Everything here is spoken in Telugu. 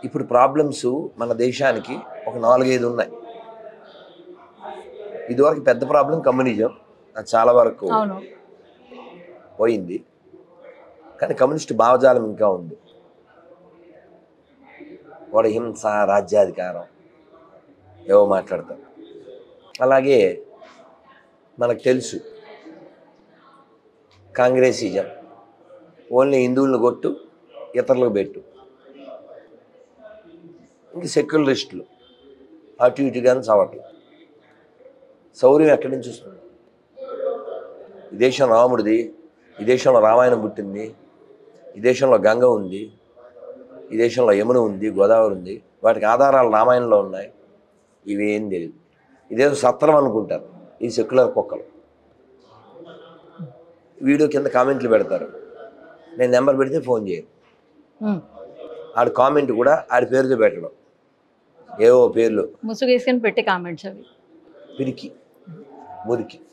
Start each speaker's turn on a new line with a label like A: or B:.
A: ఇప్పుడు ప్రాబ్లమ్స్ మన దేశానికి ఒక 4-5 ఉన్నాయి. ఇదివరకు పెద్ద ప్రాబ్లం కమ్యూనిజం, అది చాలా వరకు పోయింది. కానీ కమ్యూనిస్ట్ భావజాలం ఇంకా ఉంది. వాడు హింస, రాజ్యాధికారం ఏవో మాట్లాడతారు. అలాగే మనకు తెలుసు కాంగ్రెసిజం, ఓన్లీ హిందువులను కొట్టు, ఇతరులకు పెట్టు. ఇంక సెక్యులరిస్టులు అటు ఇటుగానే చవట్లు. శౌర్యం ఎక్కడి నుంచి వస్తుంది? ఈ దేశం రాముడిది, ఈ దేశంలో రామాయణం పుట్టింది, ఈ దేశంలో గంగ ఉంది, ఈ దేశంలో యమున ఉంది, గోదావరి ఉంది. వాటికి ఆధారాలు రామాయణంలో ఉన్నాయి. ఇవేం తెలియదు. ఇదేదో సత్రం అనుకుంటారు ఈ సెక్యులర్ కుక్కలు. వీడియో కింద కామెంట్లు పెడతారు, నేను నెంబర్ పెడితే ఫోన్ చేయను. ఆడి కామెంట్ కూడా ఆడి పేరుతో పెట్టడం, ఏవో పేర్లు
B: ముసుగేసుకొని పెట్టి కామెంట్స్ అవి
A: పిరికి మురికి.